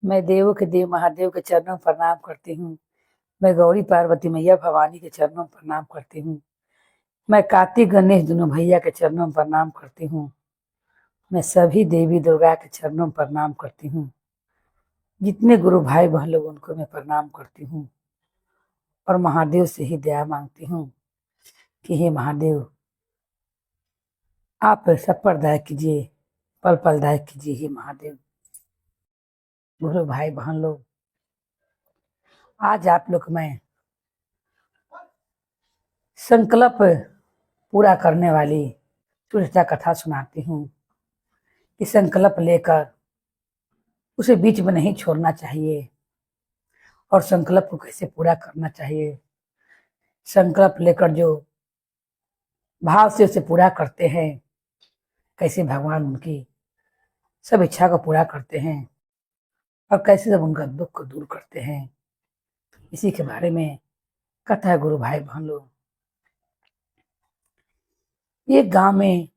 मैं देवों के देव महादेव के चरणों में प्रणाम करती हूँ। मैं गौरी पार्वती मैया भवानी के चरणों में प्रणाम करती हूँ। मैं कार्तिक गणेश दोनों भैया के चरणों में प्रणाम करती हूँ। मैं सभी देवी दुर्गा के चरणों में प्रणाम करती हूँ। जितने गुरु भाई बहन लोग उनको मैं प्रणाम करती हूँ और महादेव से ही दया मांगती हूँ कि हे महादेव, आप सब पर दया कीजिए, पल पल दया कीजिए। हे महादेव, गुरु भाई बहन लोग, आज आप लोग मैं संकल्प पूरा करने वाली तुलसा कथा सुनाती हूँ कि संकल्प लेकर उसे बीच में नहीं छोड़ना चाहिए और संकल्प को कैसे पूरा करना चाहिए। संकल्प लेकर जो भाव से उसे पूरा करते हैं, कैसे भगवान उनकी सब इच्छा को पूरा करते हैं और कैसे सब उनका दुख को दूर करते हैं, इसी के बारे में कथा है गुरु भाई बहन लोग। एक गांव में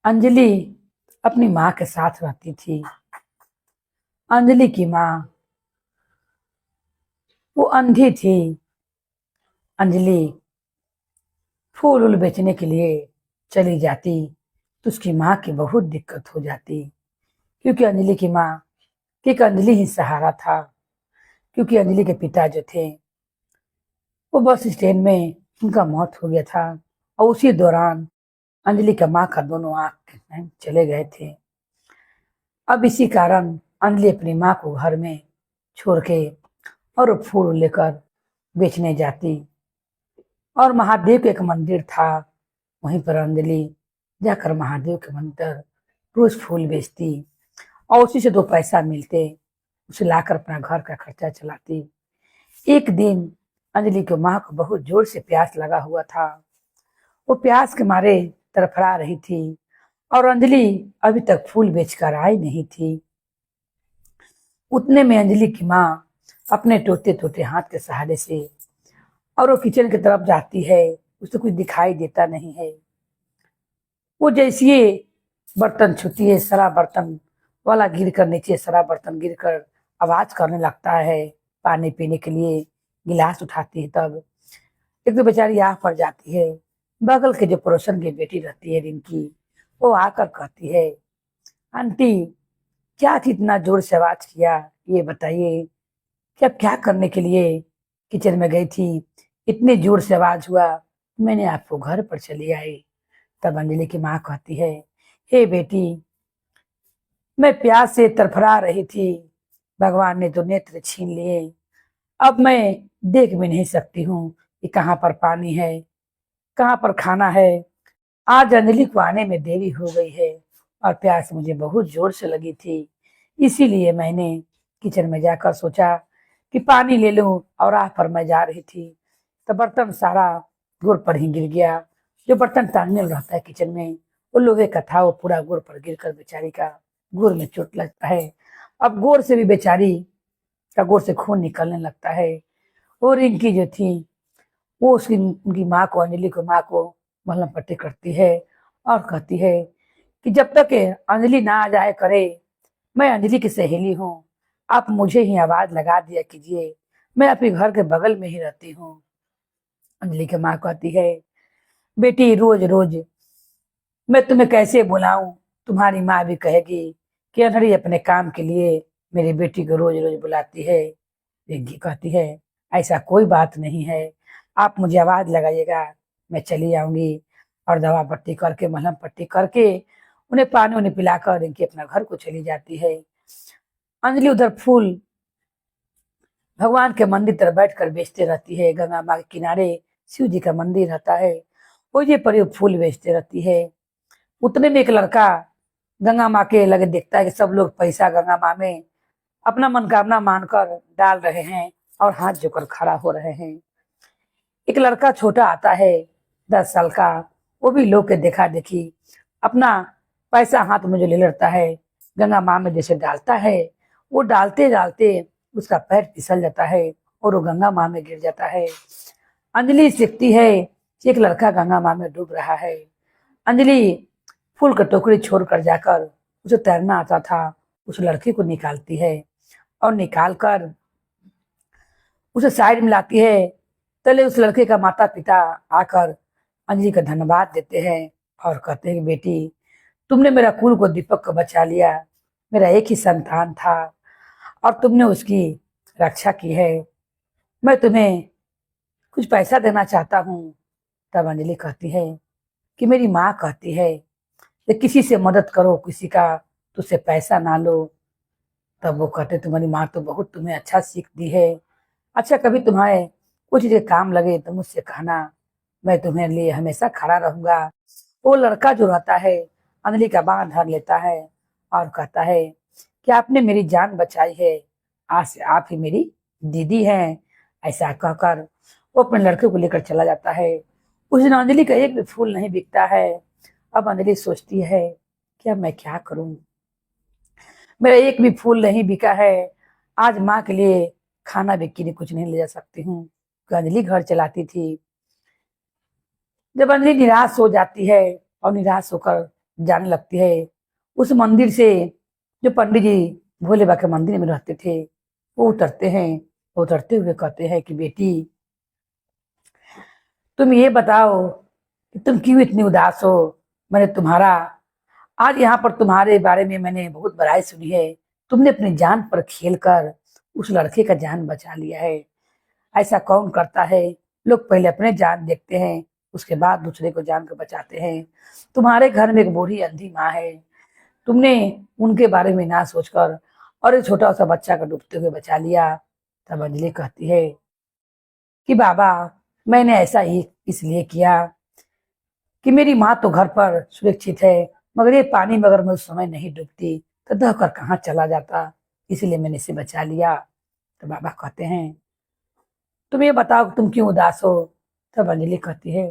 अंजलि अपनी माँ के साथ रहती थी। अंजलि की माँ वो अंधी थी। अंजलि फूल उल बेचने के लिए चली जाती तो उसकी माँ की बहुत दिक्कत हो जाती, क्योंकि अंजलि की माँ एक अंजलि ही सहारा था। क्योंकि अंजलि के पिता जो थे वो बस स्टैंड में उनका मौत हो गया था और उसी दौरान अंजलि का माँ का दोनों आंख चले गए थे। अब इसी कारण अंजलि अपनी माँ को घर में छोड़ के और फूल लेकर बेचने जाती और महादेव के एक मंदिर था, वहीं पर अंजलि जाकर महादेव के मंदिर रोज फूल बेचती और उसी से 2 पैसा मिलते उसे लाकर अपना घर का खर्चा चलाती। एक दिन अंजलि की माँ को बहुत जोर से प्यास लगा हुआ था। वो प्यास के मारे तड़फड़ा रही थी और अंजलि अभी तक फूल बेचकर आई नहीं थी। उतने में अंजलि की माँ अपने टूटे टूटे हाथ के सहारे से और वो किचन की तरफ जाती है, उसे कुछ दिखाई देता नहीं है। वो जैसे ही बर्तन छूती है, सारा बर्तन वाला गिर कर नीचे, सारा बर्तन गिर कर आवाज करने लगता है। पानी पीने के लिए गिलास उठाती है, तब एक तो बेचारी आँख पड़ जाती है। बगल के जो पड़ोसन की बेटी रहती है रिंकी, वो आकर कहती है, आंटी क्या इतना जोर से आवाज किया, ये बताइए कि आप क्या करने के लिए किचन में गई थी, इतने जोर से आवाज हुआ, मैंने आपको घर पर चली आई। तब अंजलि की माँ कहती है, हे बेटी, मैं प्यास से तड़फड़ा रही थी, भगवान ने तो नेत्र छीन लिए। अब मैं देख भी नहीं सकती हूँ कि कहाँ पर पानी है, कहाँ पर खाना है। आज अंजलि को आने में देरी हो गई है और प्यास मुझे बहुत जोर से लगी थी, इसीलिए मैंने किचन में जाकर सोचा कि पानी ले लूं और राह पर मैं जा रही थी तो बर्तन सारा गोड़ पर ही गिर गया। जो बर्तन तांगने रहता है किचन में, वो लोहे का था, वो पूरा गोड़ पर गिर कर बेचारी का गोड़ में चोट लगता है। अब गोड़ से भी बेचारी का गोड़ से खून निकलने लगता है। वो रिंकी जो थी वो उसकी उनकी माँ को, अंजलि को माँ को मलहम पट्टी करती है और कहती है कि जब तक अंजलि ना आ जाए करे, मैं अंजलि की सहेली हूँ, आप मुझे ही आवाज लगा दिया कीजिए, मैं आपके घर के बगल में ही रहती हूँ। अंजलि की माँ कहती है, बेटी रोज रोज मैं तुम्हें कैसे बुलाऊं, तुम्हारी माँ भी कहेगी कि अनहरी अपने काम के लिए मेरी बेटी को रोज रोज बुलाती है। रिंकी कहती है, ऐसा कोई बात नहीं है, आप मुझे आवाज लगाइएगा, मैं चली आऊंगी। और दवा पट्टी करके, मलहम पट्टी करके, उन्हें पानी उन्हें पिलाकर रिंकी अपना घर को चली जाती है। अंजलि उधर फूल भगवान के मंदिर तरफ बैठकर बेचते रहती है। गंगा माँ के किनारे शिव जी का मंदिर रहता है, वो ये पर फूल बेचते रहती है। उतने में एक लड़का गंगा माँ के लगे देखता है कि सब लोग पैसा गंगा माँ में अपना मनोकामना मानकर डाल रहे हैं और हाथ जोकर खड़ा हो रहे हैं। एक लड़का छोटा आता है, 10 साल का, वो भी लोग के देखा देखी अपना पैसा हाथ में जो ले लेता है, गंगा माँ में जैसे डालता है, वो डालते डालते उसका पैर फिसल जाता है और वो गंगा माँ में गिर जाता है। अंजलि सीखती है कि एक लड़का गंगा माँ में डूब रहा है। अंजलि फूल का टोकरी छोड़कर जाकर, उसे तैरना आता था, उस लड़के को निकालती है और निकाल कर उसे साइड में लाती है। तले उस लड़के का माता पिता आकर अंजलि का धन्यवाद देते हैं और कहते हैं कि बेटी, तुमने मेरा कुल को दीपक को बचा लिया। मेरा एक ही संतान था और तुमने उसकी रक्षा की है। मैं तुम्हें कुछ पैसा देना चाहता हूँ। तब अंजलि कहती है कि मेरी माँ कहती है कि किसी से मदद करो, किसी का तुझसे पैसा ना लो। तब वो कहते, तुम्हारी माँ तो बहुत तुम्हें अच्छा सीख दी है। अच्छा, कभी तुम्हारे कुछ चीजें काम लगे तो मुझसे कहना, मैं तुम्हारे लिए हमेशा खड़ा रहूंगा। वो लड़का जो रहता है अंजलि का बांह धर लेता है और कहता है कि आपने मेरी जान बचाई है, आज से आप ही मेरी दीदी हैं। ऐसा कहकर वो अपने लड़के को लेकर चला जाता है। उस दिन अंजलि का एक भी फूल नहीं बिकता है। अब अंजलि सोचती है कि अब मैं क्या करूं, मेरा एक भी फूल नहीं बिका है। आज माँ के लिए खाना भी के लिए कुछ नहीं ले जा सकती हूँ। तो अंजलि घर चलाती थी। जब अंजलि निराश हो जाती है और निराश होकर जाने लगती है, उस मंदिर से जो पंडित जी भोले बाबा के मंदिर में रहते थे वो उतरते हैं। वो उतरते हुए कहते हैं कि बेटी, तुम ये बताओ कि तुम क्यों इतनी उदास हो। मैंने तुम्हारा आज यहाँ पर तुम्हारे बारे में मैंने बहुत बड़ाई सुनी है। तुमने अपनी जान पर खेलकर उस लड़के का जान बचा लिया है। ऐसा कौन करता है? लोग पहले अपने जान देखते हैं, उसके बाद दूसरे को जान कर बचाते हैं। तुम्हारे घर में एक बूढ़ी अंधी माँ है, तुमने उनके बारे में ना सोचकर और एक छोटा सा बच्चा का डूबते हुए बचा लिया। तब अंजलि कहती है कि बाबा, मैंने ऐसा ही इसलिए किया कि मेरी माँ तो घर पर सुरक्षित है, मगर ये पानी में अगर मैं उस समय नहीं डूबती तो दह कर कहाँ चला जाता, इसलिए मैंने इसे बचा लिया। तो बाबा कहते हैं तुम ये बताओ कि तुम क्यों उदास हो। तब अंजलि कहती है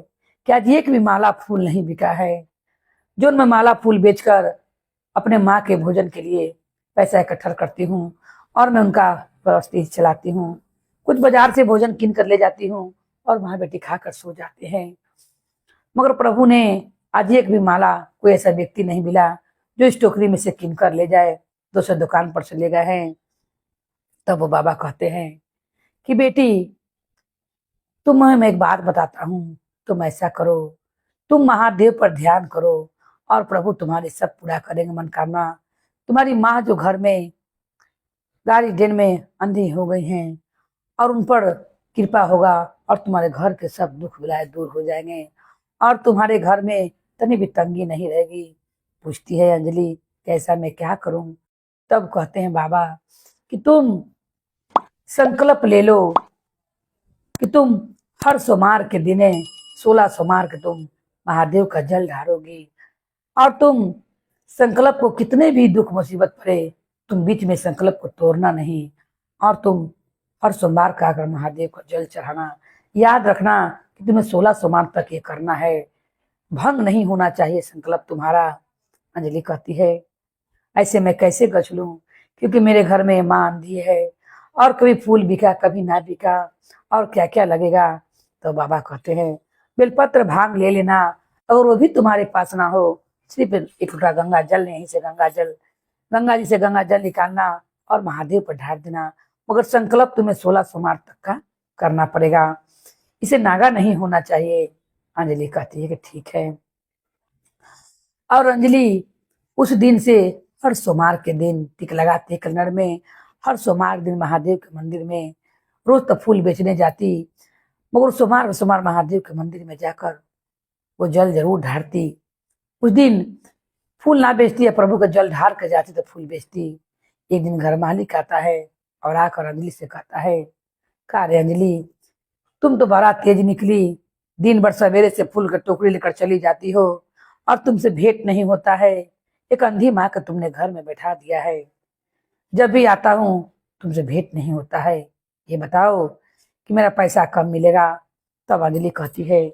कि आज एक भी माला फूल नहीं बिका है। जो मैं माला फूल बेचकर अपने माँ के भोजन के लिए पैसा इकट्ठा करती हूँ और मैं उनका व्यवस्थित चलाती हूँ। कुछ बाजार से भोजन किन कर ले जाती हूँ और वहां बेटी खाकर सो जाते हैं। मगर प्रभु ने आज एक भी माला कोई ऐसा व्यक्ति नहीं मिला जो इस टोकरी में से किन कर ले जाए। दूसरे दुकान पर चले गए हैं। तब वो बाबा कहते हैं कि बेटी, तुम्हें मैं एक बात बताता हूँ, तुम ऐसा करो, तुम महादेव पर ध्यान करो और प्रभु तुम्हारे सब पूरा करेंगे मनोकामना। तुम्हारी माँ जो घर में गाड़ी डेन में अंधी हो गई हैं और उन पर कृपा होगा और तुम्हारे घर के सब दुख विलाय दूर हो जाएंगे और तुम्हारे घर में तनी भी तंगी नहीं रहेगी। पूछती है अंजलि, कैसा मैं क्या करूं? तब कहते हैं बाबा कि तुम संकल्प ले लो कि तुम हर सोमवार के दिने 16 सोमवार के तुम महादेव का जल ढारोगी और तुम संकल्प को कितने भी दुख मुसीबत पड़े, तुम बीच में संकल्प को तोड़ना नहीं और तुम हर सोमवार का आकर महादेव को जल चढ़ाना। याद रखना कि तुम्हें 16 सोमवार तक ये करना है, भंग नहीं होना चाहिए संकल्प तुम्हारा। अंजलि कहती है ऐसे मैं कैसे गच लूं, क्योंकि मेरे घर में माँ अंधी है और कभी फूल बिका कभी ना बिका और क्या क्या लगेगा। तो बाबा कहते हैं बेलपत्र भांग ले लेना, अगर वो भी तुम्हारे पास ना हो, सिर्फ एक टुकड़ा गंगा जल, यहीं से गंगा जी से गंगा जल निकालना और महादेव पर ढार देना। मगर संकल्प तुम्हें 16 सोमवार तक का करना पड़ेगा, इसे नागा नहीं होना चाहिए। अंजलि कहती है कि ठीक है। और अंजलि उस दिन से हर सोमवार के दिन टिक लगाती कन्नड़ में, हर सोमवार दिन महादेव के मंदिर में रोज तो फूल बेचने जाती, मगर सोमवार सोमवार महादेव के मंदिर में जाकर वो जल जरूर ढारती। उस दिन फूल ना बेचती है, प्रभु का जल ढार कर जाती तो फूल बेचती। एक दिन घर मालिक आता है और आकर अंजलि से कहता है, का रे अंजलि, तुम तो बड़ा तेज निकली, दिन भर सवेरे से फूल का टोकरी लेकर चली जाती हो और तुमसे भेंट नहीं होता है। एक अंधी माँ को तुमने घर में बैठा दिया है, जब भी आता हूँ तुमसे भेंट नहीं होता है। ये बताओ कि मेरा पैसा कब मिलेगा? तब अंजलि कहती है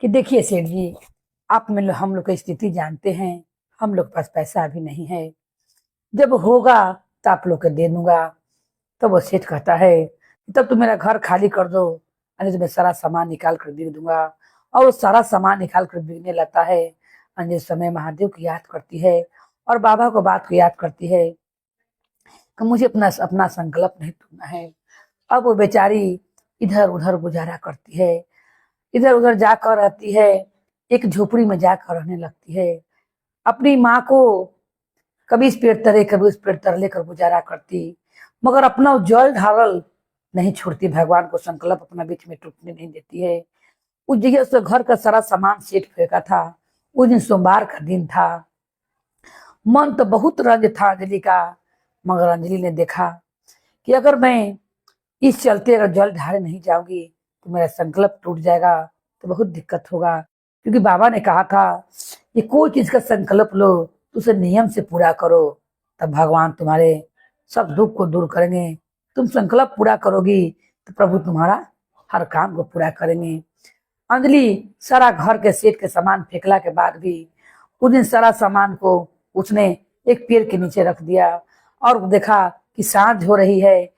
कि देखिए सेठ जी, आप में हम लोग की स्थिति जानते हैं, हम लोग के पास पैसा अभी नहीं है, जब होगा तो आप लोग को दे दूंगा। तब वो सेठ कहता है तब तुम मेरा घर खाली कर दो, अन्य तुम्हें सारा सामान निकाल कर बिक दूंगा। और वो सारा सामान निकाल कर बिकने लगता है। अंजलि समय महादेव की याद करती है और बाबा को बात को याद करती है कि मुझे अपना अपना संकल्प नहीं तोड़ना है। अब वो बेचारी इधर उधर गुजारा करती है, इधर उधर जाकर रहती है, एक झोपड़ी में जाकर रहने लगती है। अपनी माँ को कभी इस पेड़ तरे कभी उस पेड़ तर लेकर गुजारा करती, मगर अपना जल ढारल नहीं छोड़ती। भगवान को संकल्प अपना बीच में टूटने नहीं देती है। उस जगह उसके घर का सारा सामान सेट फेंका था। उस दिन सोमवार का दिन था। मन तो बहुत रंज था अंजलि का, मगर अंजलि ने देखा कि अगर मैं इस चलते अगर जल ढारे नहीं जाऊंगी तो मेरा संकल्प टूट जाएगा, तो बहुत दिक्कत होगा। क्योंकि बाबा ने कहा था कि कोई चीज का संकल्प लो तो उसे नियम से पूरा करो, तब भगवान तुम्हारे सब दुख को दूर करेंगे। तुम संकल्प पूरा करोगी तो प्रभु तुम्हारा हर काम को पूरा करेंगे। अंजलि सारा घर के सेट के सामान फेंकला के बाद भी उस दिन सारा सामान को उसने एक पेड़ के नीचे रख दिया और देखा कि सांझ हो रही है।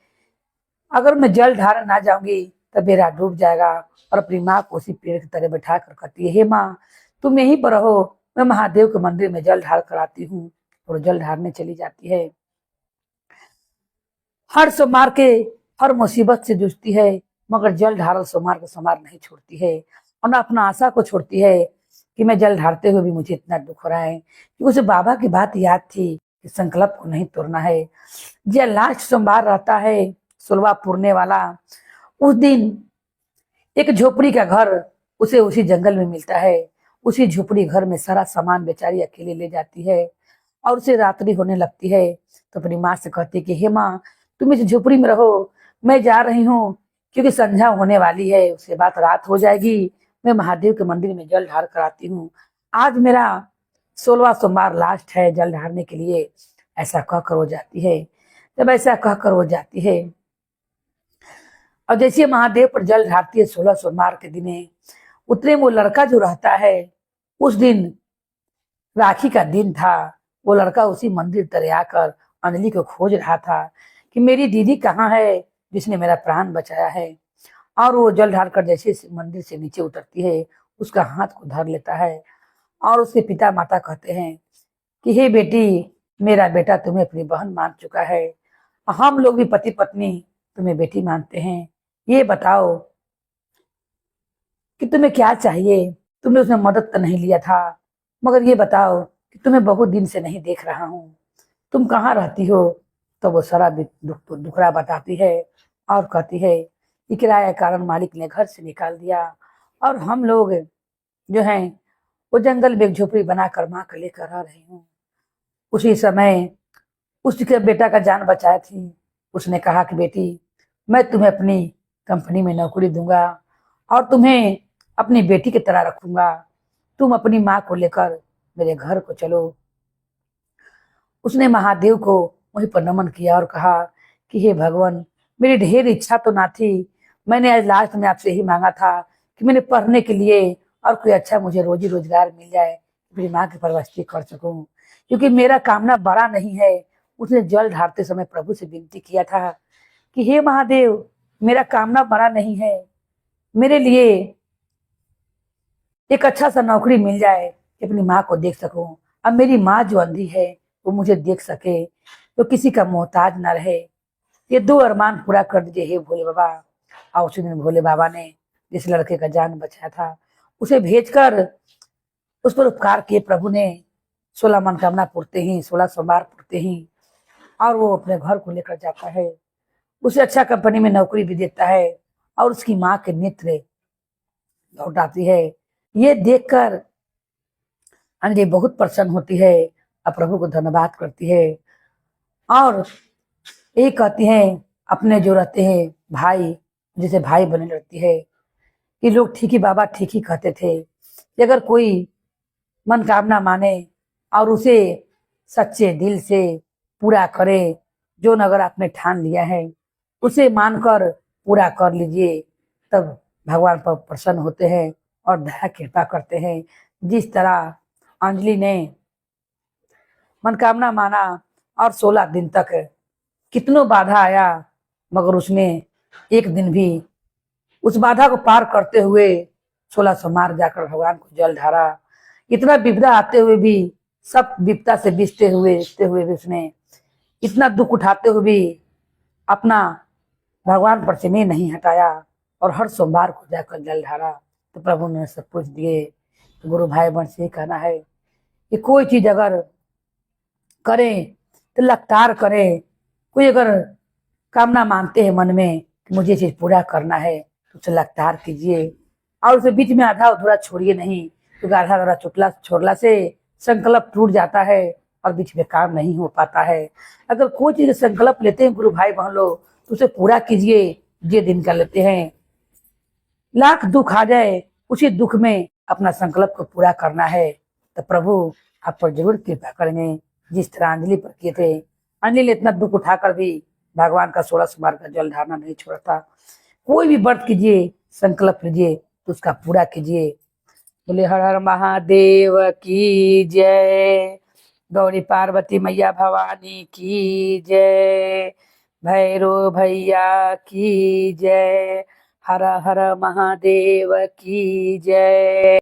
अगर मैं जल ढारने ना जाऊंगी तो मेरा डूब जाएगा। और अपनी माँ को उसी पेड़ की तरह बैठा कर कहती है, हे माँ तुम यहीं पर रहो, मैं महादेव के मंदिर में जल ढार कर आती हूँ। और जल ढारने चली जाती है। हर सोमवार के हर मुसीबत से जूझती है, मगर जल ढारल सोमवार को सोमवार नहीं छोड़ती है और ना अपना आशा को छोड़ती है कि मैं जल ढारते हुए भी मुझे इतना दुख हो रहा है। कि उसे बाबा की बात याद थी कि संकल्प को नहीं तोड़ना है। जो लास्ट सोमवार रहता है 16वां पूर्णे वाला, उस दिन एक झोपड़ी का घर उसे उसी जंगल में मिलता है। उसी झोपड़ी घर में सारा सामान बेचारी अकेले ले जाती है और उसे रात्रि होने लगती है। तो अपनी माँ से कहती है कि हे माँ तुम इस झोपड़ी में रहो, मैं जा रही हूँ, क्योंकि संध्या होने वाली है, उसके बाद रात हो जाएगी। मैं महादेव के मंदिर में जल ढार कर आती हूँ। आज मेरा 16वां सोमवार लास्ट है जल ढारने के लिए। ऐसा कहकर वो जाती है। जब ऐसा कहकर वो जाती है और जैसे महादेव पर जल ढारती है 16 सोमवार के दिन, उतने वो लड़का जो रहता है, उस दिन राखी का दिन था। वो लड़का उसी मंदिर तले आकर अंजलि को खोज रहा था कि मेरी दीदी कहाँ है जिसने मेरा प्राण बचाया है। और वो जल ढार कर जैसे मंदिर से नीचे उतरती है, उसका हाथ को धर लेता है और उसके पिता माता कहते हैं कि हे बेटी, मेरा बेटा तुम्हें अपनी बहन मान चुका है, हम लोग भी पति पत्नी तुम्हें बेटी मानते हैं। ये बताओ कि तुम्हें क्या चाहिए। तुमने उसमें मदद तो नहीं लिया था, मगर ये बताओ कि तुम्हें बहुत दिन से नहीं देख रहा हूँ, तुम कहाँ रहती हो। तो वो सारा दुखड़ा बताती है और कहती है कि किराए के कारण मालिक ने घर से निकाल दिया और हम लोग जो हैं वो जंगल में एक झोपड़ी बनाकर माँ को लेकर रह रही हूँ। उसी समय उसके बेटा का जान बचाया थी। उसने कहा कि बेटी मैं तुम्हें अपनी कंपनी में नौकरी दूंगा और तुम्हें अपनी बेटी की तरह रखूंगा। तुम अपनी माँ को लेकर मेरे घर को चलो। उसने महादेव को वहीं पर नमन किया और कहा कि हे भगवान, मेरी ढेर इच्छा तो ना थी, मैंने आज लास्ट में आपसे ही मांगा था कि मैंने पढ़ने के लिए और कोई अच्छा मुझे रोजी रोजगार मिल जाए, मेरी माँ की परवरिश कर सकूं, क्योंकि मेरा कामना बड़ा नहीं है। उसने जल ढारते समय प्रभु से विनती किया था कि हे महादेव, मेरा कामना बड़ा नहीं है, मेरे लिए एक अच्छा सा नौकरी मिल जाए कि अपनी माँ को देख सकूं। अब मेरी माँ जो अंधी है वो मुझे देख सके, तो किसी का मोहताज ना रहे। ये दो अरमान पूरा कर दीजिए हे भोले बाबा। और उसी दिन भोले बाबा ने जिस लड़के का जान बचाया था उसे भेजकर उस पर उपकार किए प्रभु ने। 16 मनोकामना पूरते ही, 16 सोमवार पूरते ही, और वो अपने घर को लेकर जाता है। उसे अच्छा कंपनी में नौकरी भी देता है और उसकी माँ के नेत्र लौट आती है। ये देखकर अंजलि बहुत प्रसन्न होती है और प्रभु को धन्यवाद करती है और यही कहती है अपने जो रहते हैं भाई, जैसे भाई बने रहती है कि लोग ठीक ही बाबा ठीक ही कहते थे कि अगर कोई मनोकामना माने और उसे सच्चे दिल से पूरा करे, जो नगर आपने ठान लिया है उसे मानकर पूरा कर लीजिए, तब भगवान पर प्रसन्न होते हैं और दया कृपा करते हैं। जिस तरह अंजलि ने मनोकामना माना और 16 दिन तक कितनों बाधा आया, मगर उसने एक दिन भी उस बाधा को पार करते हुए 16 सोमवार जाकर भगवान को जल ढारा। इतना विपदा आते हुए भी सब विपदा से बीतते हुए भी उसने इतना दुख उठाते हुए भी अपना भगवान पर से नहीं हटाया और हर सोमवार को जाकर जल ढारा। तो प्रभु ने सब पूछ दिए। तो गुरु भाई बहन से कहना है कि कोई चीज अगर करें तो लगातार करें। कोई अगर कामना मानते हैं मन में कि मुझे चीज पूरा करना है तो उसे लगातार कीजिए और उसे बीच में आधा अधूरा छोड़िए नहीं, क्योंकि आधा अधूरा छोड़ला से संकल्प टूट जाता है और बीच में काम नहीं हो पाता है। अगर कोई चीज संकल्प लेते हैं गुरु भाई बहन लोग तो उसे पूरा कीजिए। ये दिन का लेते हैं, लाख दुख आ जाए उसी दुख में अपना संकल्प को पूरा करना है तो प्रभु आप पर जरूर कृपा करेंगे। जिस तरह अंजलि पर किए थे, अंजलि ने इतना दुख उठाकर भी भगवान का 16 सोमवार का जल ढारना नहीं छोड़ा था। कोई भी व्रत कीजिए, संकल्प लीजिए तो उसका पूरा कीजिए। बोले हर हर महादेव की जय, गौरी पार्वती मैया भवानी की जय, भैरव भैया की जय, हर हर महादेव की जय।